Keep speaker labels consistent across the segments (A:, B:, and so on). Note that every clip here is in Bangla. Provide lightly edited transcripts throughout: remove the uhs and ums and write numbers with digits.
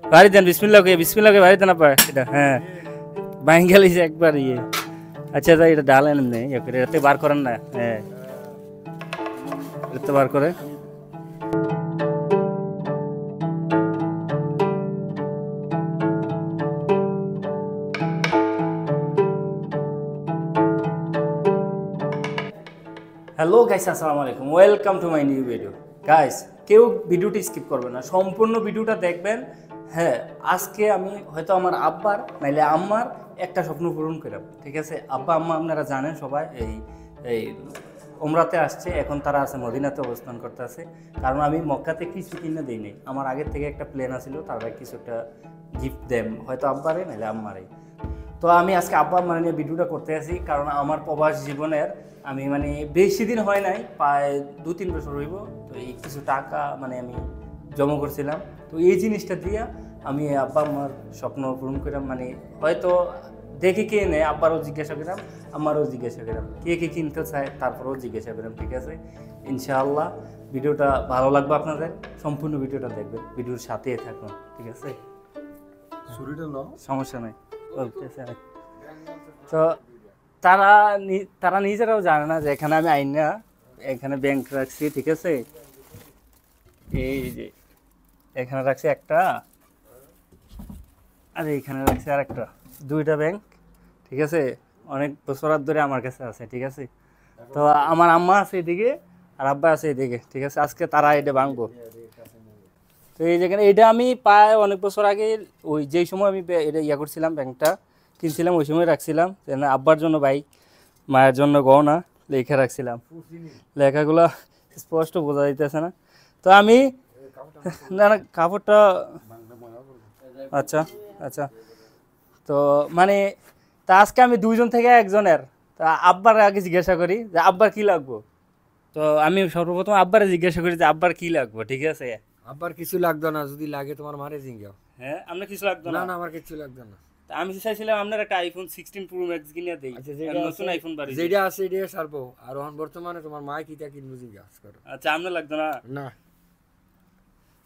A: বাড়ি দেন বিসমিল্লাহ কে বাড়ি দেন আপা এটা হ্যাঁ বাঙ্গালি একবার ইয়ে আচ্ছা তাই এটা ডাল এনে নেই এটাতে বার করেন না হ্যাঁ এটাতে বার করে হ্যালো গাইস আসসালামু আলাইকুম welcome to my new video guys কেউ ভিডিওটি স্কিপ করবে না সম্পূর্ণ ভিডিওটা দেখবেন হ্যাঁ আজকে আমি হয়তো আমার আব্বার নাইলে আম্মার একটা স্বপ্ন পূরণ করলাম ঠিক আছে আব্বা আম্মা আপনারা জানেন সবাই এই উমরাতে আসছে এখন তারা আছে মদিনাতে অবস্থান করতে আছে কারণ আমি মক্কাতে কিছু কিনে দিই নাই আমার আগের থেকে একটা প্ল্যান আছিল তারা কিছু একটা গিফট দেন হয়তো আব্বারে নাইলে আম্মারে তো আমি আজকে আব্বা আম্মার নিয়ে ভিডিওটা করতে আসি কারণ আমার প্রবাস জীবনের আমি মানে বেশি দিন হয় নাই প্রায় 2-3 বছর হইব তো এই কিছু টাকা মানে আমি জমা করছিলাম তো এই জিনিসটা দিয়ে আমি আব্বা আমার স্বপ্ন পূরণ করলাম মানে হয়তো দেখে কে নেয় আব্বারও জিজ্ঞাসা করলাম আমারও জিজ্ঞাসা করলাম কে কে কিনতে চায় তারপরেও জিজ্ঞাসা করলাম ঠিক আছে ইনশাআল্লাহ ভিডিওটা ভালো লাগবে আপনাদের সম্পূর্ণ ভিডিওটা দেখবেন ভিডিওর সাথেই থাকুন ঠিক আছে সমস্যা নেই তো তারা নিজেরাও জানে না যে এখানে আমি আইন না এখানে ব্যাংক রাখছি ঠিক আছে এই যে এখানে রাখছি একটা আর এইখানে রাখছি আর একটা দুইটা ব্যাংক ঠিক আছে অনেক বছর ধরে আমার কাছে আছে ঠিক আছে তো আমার আম্মা আছে এদিকে আর আব্বা আছে এদিকে ঠিক আছে আজকে তারা এটা ভাঙবো তো এই যেখানে এটা আমি প্রায় অনেক বছর আগে ওই যেই সময় আমি এটা ইয়া করছিলাম ব্যাংকটা কিনছিলাম ওই সময় রাখছিলাম আব্বার জন্য বাইক মায়ের জন্য গহনা লেখা রাখছিলাম লেখাগুলো স্পষ্ট বোঝা যাইতেছে না তো আমি না না কাপড়টা আচ্ছা আচ্ছা তো মানে তা আজকে আমি দুইজন থেকে একজনের তা আব্বার আগে জিজ্ঞাসা করি যে আব্বার কি লাগবো তো আমি সর্বপ্রথম আব্বারে জিজ্ঞাসা করি যে আব্বার কি লাগবো ঠিক আছে
B: আব্বার কিছু লাগতো না যদি লাগে তোমার মারে জিঙ্গাও
A: হ্যাঁ আপনার কিছু লাগতো
B: না
A: না
B: না আমার কিছু লাগতো না
A: আমি চাইছিলাম আপনার একটা আইফোন 16 প্রো ম্যাক্স কিনে দেই নতুন আইফোন বাড়ি
B: যেটা আছে এটাই সারবো আর এখন বর্তমানে তোমার মা কিটা কিনবো জিজ্ঞা করো
A: আচ্ছা আপনার লাগতো না
B: না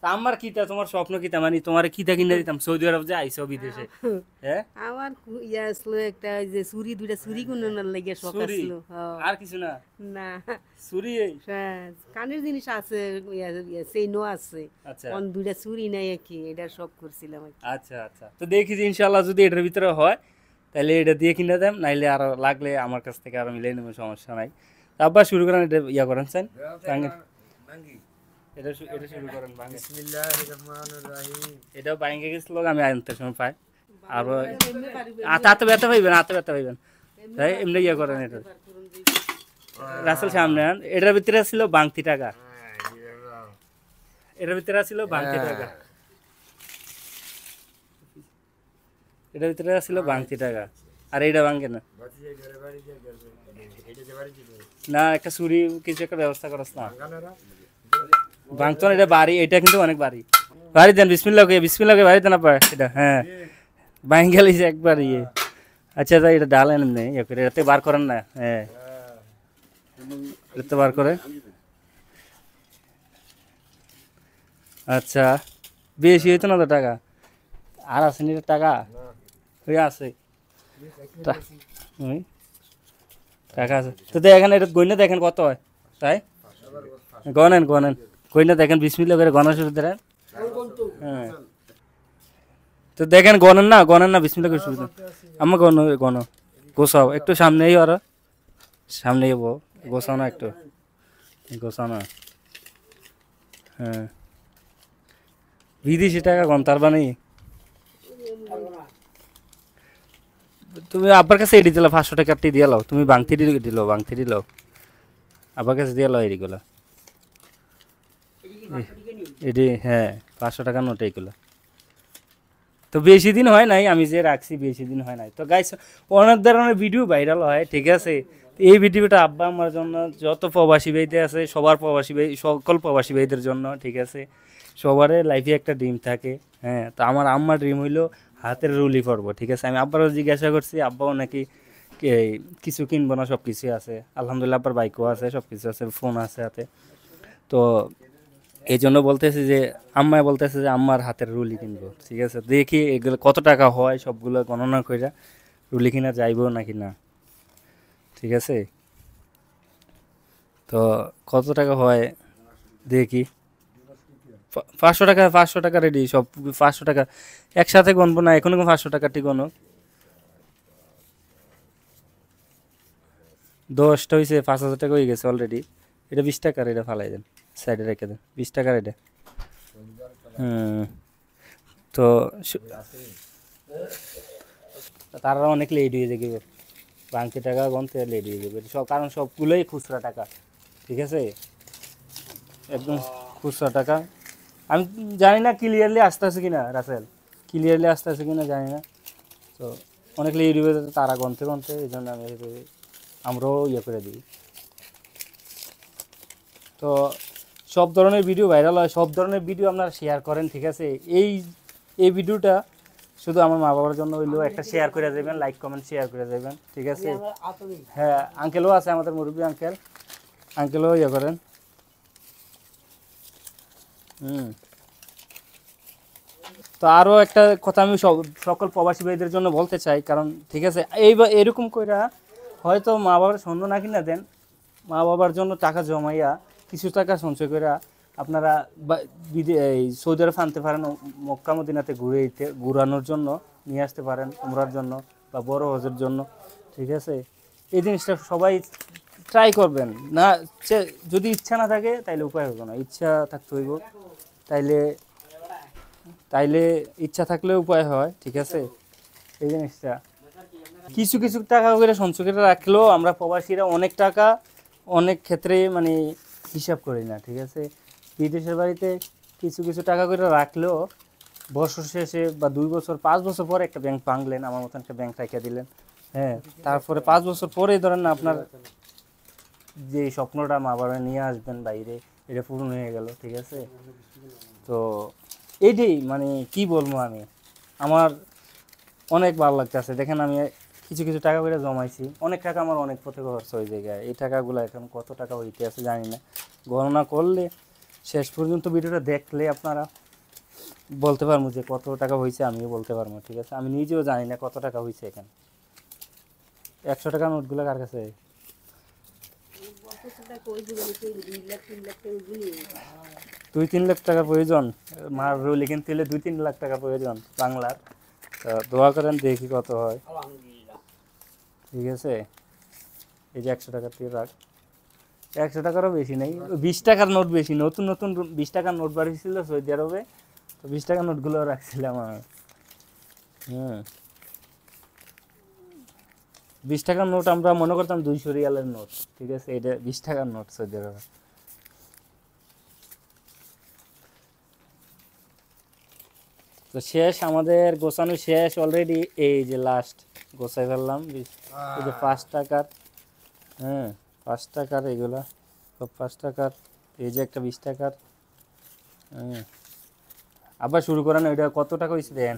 A: তা আমার কিটা তোমার স্বপ্ন কিটা মানে তোমার কিটা কিনে দিতাম সৌদি আরব যে আইসো বিদেশে হ্যাঁ
C: আমার ইয়া আসলো একটা যে চুরি দুইটা চুরি কোনার লাগে শখ আসলো
A: আর কিছু না
C: না
A: চুরি
C: হ্যাঁ, কানের জিনিস আছে চেইনও আছে
A: আচ্ছা
C: অন দুইটা চুরি নাই কি এটা শখ করছিলাম আর কি।
A: আচ্ছা আচ্ছা তো দেখি যে ইনশাআল্লাহ যদি এটার ভিতরে হয় তাহলে এটা দিয়ে কিনে দেন নাইলে আরো লাগলে আমার কাছ থেকে আরো মিলাই নেবো সমস্যা নাই আবার শুরু করেন এটা ইয়া করেন স্যার এটা শুরু করেন
B: বিসমিল্লাহির রহমানির রহিম
A: এটাও বাইঙ্গে গেছিল আমি আনতে সময় পাই আর হাতে ব্যথা পাইবেন তাই এমনি ইয়ে করেন এটা রাসেল সামনে আন এটার ভিতরে ছিল বাংতি টাকা এটার ভিতরে ছিল বাংতি টাকা এটার ভিতরে ছিল বাংতি টাকা আর এইটা ভাঙ্গে না না একটা চুরি কিছু একটা ব্যবস্থা করছ না ভাঙতো না এটা বাড়ি এটা কিন্তু অনেক বাড়ি দেন বিসমিল্লাহ কে বাড়ি দেন আপা এটা হ্যাঁ বাঙ্গালি একবার ইয়ে আচ্ছা তাই এটা ডাল এনে নেই এটাতে বার করেন না হ্যাঁ এটাতে বার করে আচ্ছা বেশি হইতো না তো টাকা আর আছে নি টাকা হয়ে আছে টাকা আছে তো দেখেন এটা গইনা দেখেন কত হয় তাই গনেন কইনা দেখেন বিসমিল্লাহ করে গণা শুরু দেন হ্যাঁ তো দেখেন গনেন না বিসমিল্লাহ করে শুরু দেন আমার গণ গোসাও একটু সামনেই আর সামনেই গোসাও না একটু গোসাও না হ্যাঁ বিদেশি টাকা গন তার বানি তুমি আব্বার কাছে এটি দিলা 500 টাকা দিয়ে লাও তুমি বাংতি দিল আব্বার কাছে দিয়ে লাও এগুলো এটি হ্যাঁ 500 টাকার নোট এইগুলো তো বেশি দিন হয় নাই আমি যে রাখছি বেশি দিন হয় নাই তো গাইস অনেক ধরনের ভিডিও ভাইরাল হয় ঠিক আছে এই ভিডিওটা আব্বা আমার জন্য যত প্রবাসী ভাইদের আছে সবার প্রবাসী ভাই সকল প্রবাসী ভাইদের জন্য ঠিক আছে সবারই লাইফে একটা ড্রিম থাকে হ্যাঁ তো আমার আম্মার ড্রিম হইলো হাতের রুলি পরবো ঠিক আছে আমি আব্বারও জিজ্ঞাসা করছি আব্বাও নাকি কিছু কিনবো না সব কিছুই আছে আলহামদুলিল্লাহ আব্বার বাইকও আছে সব কিছু আছে ফোন আছে হাতে তো এই জন্য বলতেছি যে আম্মায় বলতেছে যে আম্মার হাতের রুলি কিনবো, ঠিক আছে? দেখি এগুলো কত টাকা হয় সবগুলো গণনা কইরা রুলি কিনা যাইবো নাকি না, ঠিক আছে? তো কত টাকা হয় দেখি। 500 টাকা, 500 টাকা রেডি সব, 500 টাকা একসাথে গণবো না, এখন 500 টাকাটি গণ। 10টা হয়েছে, 5,000 টাকা হয়ে গেছে অলরেডি। এটা 20 টাকার, এটা ফালাই দেন, সাইডে রেখে দেন, 20 টাকার এটা। হুম। তো তারা অনেক লেট হয়ে যাবে, বাংকি টাকা গনতে লেট হয়ে যাবে সব, কারণ সবগুলোই খুচরা টাকা, ঠিক আছে? একদম খুচরা টাকা। আমি জানি না ক্লিয়ারলি আসতে আছে কিনা রাসেল, ক্লিয়ারলি আসতে আছে কিনা জানি না। তো অনেক লেট হয়ে যাবে তারা গনতে গনতে, এই জন্য আমরাও ইয়ে করে দিই। তো সব ধরনের ভিডিও ভাইরাল হয়, সব ধরনের ভিডিও আপনারা শেয়ার করেন, ঠিক আছে? এই এই ভিডিওটা শুধু আমার মা বাবার জন্য হইলেও একটা শেয়ার করে দেবেন, লাইক কমেন্ট শেয়ার করে দেবেন, ঠিক আছে? হ্যাঁ, আঙ্কেলও আছে, আমাদের মুরব্বী আঙ্কেল, আঙ্কেলও ইয়ে করেন। হুম। তো আরও একটা কথা আমি সকল প্রবাসী ভাইদের জন্য বলতে চাই, কারণ ঠিক আছে এইবার এরকম কইরা হয়তো মা বাবার স্বর্ণ না কিনা দেন, মা বাবার জন্য টাকা জমাইয়া কিছু টাকা সঞ্চয় করে আপনারা এই সৌদি আরব আনতে পারেন, মক্কা মদিনাতে ঘুরানোর জন্য নিয়ে আসতে পারেন, উমরার জন্য বা বড় হজের জন্য, ঠিক আছে? এই জিনিসটা সবাই ট্রাই করবেন না। যদি ইচ্ছা না থাকে তাইলে উপায় হবে না, ইচ্ছা থাকতে হইব, তাইলে তাইলে ইচ্ছা থাকলে উপায় হয়, ঠিক আছে? এই জিনিসটা কিছু কিছু টাকা করে সঞ্চয় করে রাখলেও আমরা প্রবাসীরা অনেক টাকা অনেক ক্ষেত্রে মানে হিসাব করি না, ঠিক আছে? বিদেশের বাড়িতে কিছু কিছু টাকা করে রাখলেও বছর শেষে বা 2 বছর 5 বছর পরে একটা ব্যাংক ভাঙলেন, আমার মতন একটা ব্যাংক রেখে দিলেন, হ্যাঁ, তারপরে 5 বছর পরেই ধরেন না আপনার যে স্বপ্নটা মা বাবা নিয়ে আসবেন বাইরে, এটা পূরণ হয়ে গেল, ঠিক আছে? তো এইটাই মানে কি বলবো আমি, আমার অনেক ভালো লাগতেছে। দেখেন আমি কিছু কিছু টাকা করে জমাইছি, অনেক টাকা আমার অনেক পথে খরচ হয়ে যায়। এই টাকাগুলো এখন কত টাকা হইতে আছে জানি না, গণনা করলে শেষ পর্যন্ত ভিডিওটা দেখলে আপনারা বলতে পারবো যে কত টাকা হয়েছে, আমিও বলতে পারবো, ঠিক আছে? আমি নিজেও জানি না কত টাকা হয়েছে এখানে। 100 টাকা নোটগুলো কার কাছে? 2-3 লাখ টাকা প্রয়োজন, মার রুলি কিনতে হলে 2-3 লাখ টাকা প্রয়োজন বাংলার। তো দোয়া করেন দেখি কত হয়, ঠিক আছে? এই যে 100 টাকা দিয়ে রাখ, 100 টাকারও বেশি নেই, 20 টাকার নোট বেশি, নতুন নতুন 20 টাকার নোট বাড়িয়েছিল সৌদি আরবে, তো 20 টাকার নোটগুলো রাখছিলাম আমি। হুম। 20 টাকার নোট আমরা মনে করতাম 200 রিয়ালের নোট, ঠিক আছে? এটা 20 টাকার নোট সৌদি আরবে। তো শেষ, আমাদের গোছানো শেষ অলরেডি, এই যে লাস্ট গোছাই ফেললাম, এই যে 5 টাকার, হ্যাঁ 5 টাকার এগুলা সব 5 টাকার, এই যে একটা 20 টাকার, হ্যাঁ। আবার শুরু করেন, ওইটা কত টাকা হয়েছে দেন,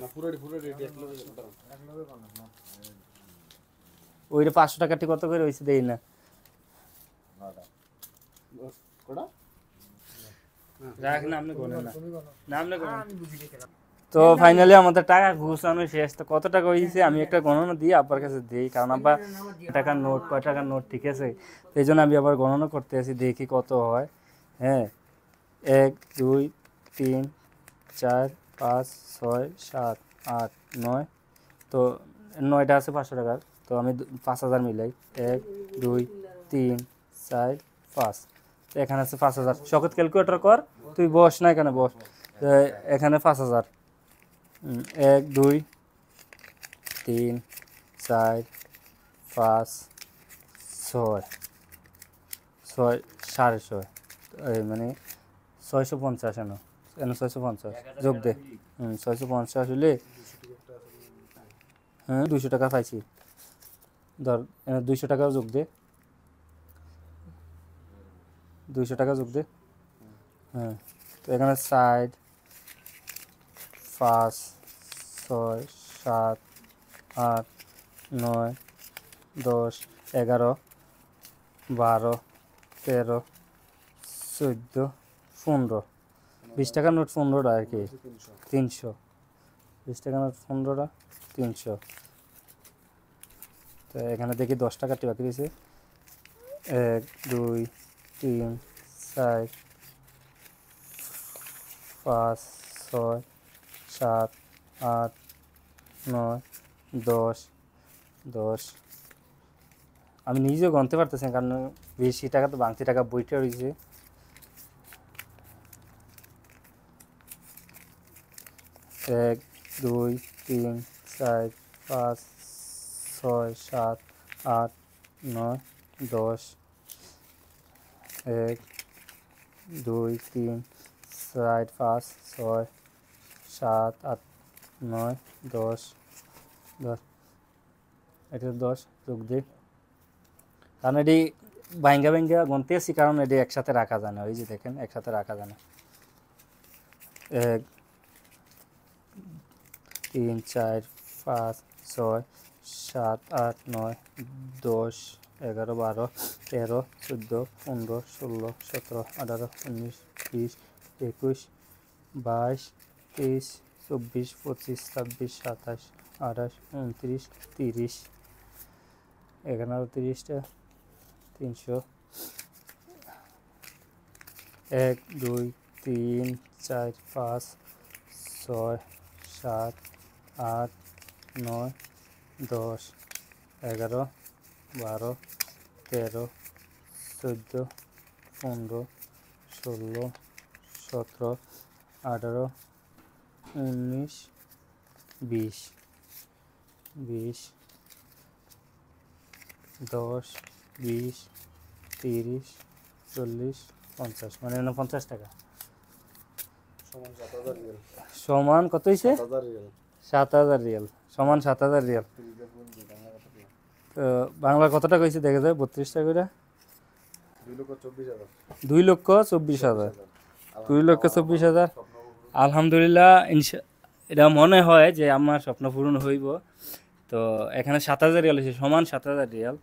A: ওইটা 500 টাকাটি কত করে হয়েছে দেই না, রাখ না, আপনি গোনেন না, না আপনি গোনেন। তো ফাইনালি আমাদের টাকা ঘুষানো শেষ। তো কত টাকা হয়েছে আমি একটা গণনা দিয়ে আব্বার কাছে দিই, কারণ আব্বা টাকার নোট, কয় টাকার নোট, ঠিক আছে? এই জন্য আমি আবার গণনা করতে আসি, দেখি কত হয়। হ্যাঁ, 1 2 3 4 5 6 7 8 9, তো 9টা আছে 500 টাকার, তো আমি 5,000 মিলাই, 1 2 3 4 5, তো এখানে আছে 5,000। শকত ক্যালকুলেটর কর, তুই বস না এখানে বস। এখানে 5,000, 1 2 3 4 5 6 6 6.5, এই মানে 650, এনো এনো 650 যোগ দে, 650 হলে, হ্যাঁ 200 টাকা পাইছি, ধর 200 টাকা যোগ দে, 200 টাকা যোগ দে, হ্যাঁ। তো এখানে 4 5 6 7 8 9 10 11 12 13 14 15, 20 টাকার নোট 15টা আর কি 300 20 টাকার নোট 15টা 300 তো এখানে দেখি 10 টাকাটি বাকি রয়েছে 1 2 3 4 5 6 7 8 9 10 10 আমি নিজেও গণতে পারতেছি না, কারণ বেশি টাকা তো বাংতি টাকা বইটা রয়েছে। 1 2 3 4 5 6 7 8 9 10 1 2 3 4 5 6 7 8 9 10 10 এটা 10 যোগ দিই, কারণ এটি ভাঙ্গা ভাঙ্গা গনতে আছি, কারণ এটি একসাথে রাখা যায় না। ওই যে দেখেন একসাথে রাখা যায় না। 1 3 4 5 6 7 8 9 10 11 12 13 14 15 16 17 18 19 20 21 22 23 24 25 26 27 28 29 30 এখানে আরো 30টা 300 1 2 3 4 5 6 7 8 9 10 11 12 13 14 15 16 17 18 19 20 20 10 20 30 40 50 মানে 49 টাকা সমান কত হয়েছে 7,000 রিয়াল সমান 7,000 রিয়াল। তো বাংলা কত টাকা হয়েছে দেখা যায় 32 টাকা করে 2,24,000 2,24,000 আলহামদুলিল্লাহ এটা মনে হয় যে আমার স্বপ্ন পূরণ হইব। তো এখানে 7,000 রিয়াল হয়েছে সমান 7,000 রিয়াল।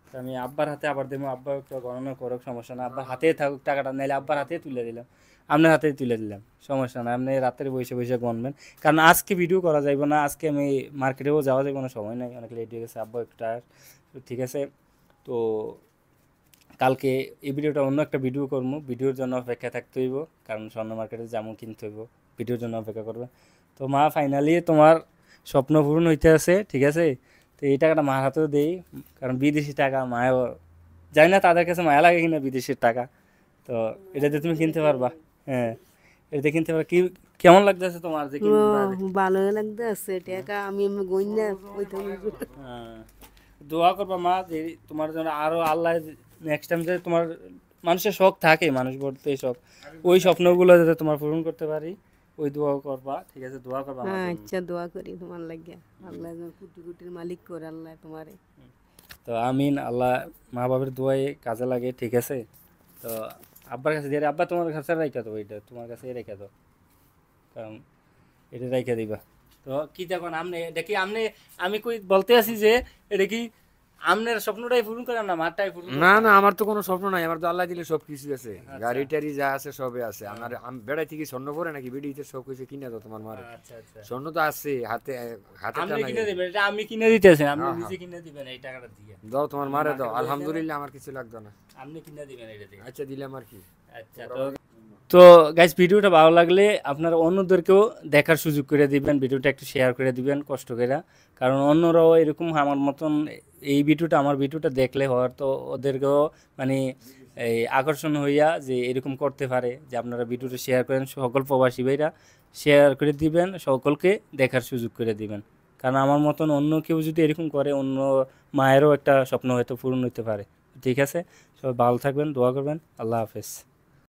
A: তো আমি আব্বার হাতে আবার দেবো, আব্বা একটা গণনা করুক, সমস্যা না, আব্বার হাতে থাকুক টাকাটা, নাইলে আব্বার হাতে তুলে দিলাম, আপনার হাতে তুলে দিলাম, সমস্যা না, আপনি রাত্রে বসে বসে গণবেন। কারণ আজকে ভিডিও করা যাইব না, আজকে আমি মার্কেটেও যাওয়া যাবে না, সময় নাই, অনেক লেট হয়ে গেছে, আব্বা একটা ঠিক আছে। তো কালকে এই ভিডিওটা অন্য একটা ভিডিও করবো, ভিডিওর জন্য অপেক্ষা থাকতে হইব, কারণ স্বর্ণ মার্কেটে যেমন কিনতে হইব ভিডিওর জন্য অপেক্ষা করবে। তো মা ফাইনালি তোমার স্বপ্ন পূরণ হইতে আছে, ঠিক আছে। তো এই টাকাটা মার হাতেও দেই, কারণ বিদেশি টাকা মায়ও জানি না তাদের কাছে মায়া লাগে কিনা বিদেশের টাকা। তো এটাতে তুমি কিনতে পারবা, হ্যাঁ এটাতে কিনতে পারবা। কি কেমন লাগতেছে তোমার যে
C: ভালো লাগতে আছে টাকা আমি গইনা
A: হ্যাঁ, দোয়া করবা মা যে তোমার জন্য আরো আল্লাহ নেক্সট টাইম যে তোমার মানুষের শখ থাকে, মানুষ বলতে শখ, ওই স্বপ্নগুলো যাতে তোমার পূরণ করতে পারি, ওই দোয়া করবা, ঠিক আছে। দোয়া করবা আমার জন্য।
C: আচ্ছা দোয়া করি তোমার লাগিয়া, আল্লাহ যেন কোটি কোটির মালিক করে আল্লাহ তোমারে।
A: তো আমিন, আল্লাহ মা বাবার দোয়াই কাজে লাগে, ঠিক আছে। তো আব্বার কাছে দিয়ে আব্বা তোমার কাছে রেখে দাও, এটা তোমার কাছে রেখে দাও, কারণ এটা রেখে দিবা। তো কি দেখুন আপনি এটা কি আপনি আমি কই বলতে আছি যে এটা কি আপনার স্বপ্নটাই পূরণ করেন না মারটাই পূরণ করেন?
B: না না, আমার তো কোনো স্বপ্ন নাই, আমার তো আল্লাহ দিলে সব কিছু আছে, গাড়ি টাড়ি যা আছে সবে আছে। আমার আমি বেড়াই থেকে স্বর্ণ পরে নাকি বেডিতে সব কিছু কিনে দাও তোমার মারে।
A: আচ্ছা আচ্ছা,
B: স্বর্ণ তো আছে হাতে, হাতে
A: আপনি
B: টানা
A: কিনে দিবেন, এটা আমি কিনে দিতেছি, আপনি
B: হ্যাঁ,
A: নিজে কিনে দিবেন এই টাকাটা দিয়ে,
B: দাও তোমার মারে দাও। আলহামদুলিল্লাহ আমার কিছু লাগতো না।
A: আপনি কিনে দিবেন এটা দিয়ে।
B: আচ্ছা দিলাম আর কি।
A: আচ্ছা, তো গাইস ভিডিওটা ভালো লাগলে আপনারা অন্যদেরকেও দেখার সুযোগ করে দিবেন, ভিডিওটা একটু শেয়ার করে দিবেন কষ্ট করে, কারণ অন্যরাও এরকম আমার মতন এই ভিডিওটা আমার ভিডিওটা দেখলে হওয়ার তো ওদেরকেও মানে এই আকর্ষণ হইয়া যে এরকম করতে পারে, যে আপনারা ভিডিওটা শেয়ার করেন, সকল প্রবাসী ভাইরা শেয়ার করে দিবেন, সকলকে দেখার সুযোগ করে দিবেন। কারণ আমার মতন অন্য কেউ যদি এরকম করে, অন্য মায়েরও একটা স্বপ্ন হয়তো পূরণ হতে পারে, ঠিক আছে। সবাই ভালো থাকবেন, দোয়া করবেন, আল্লাহ হাফেজ।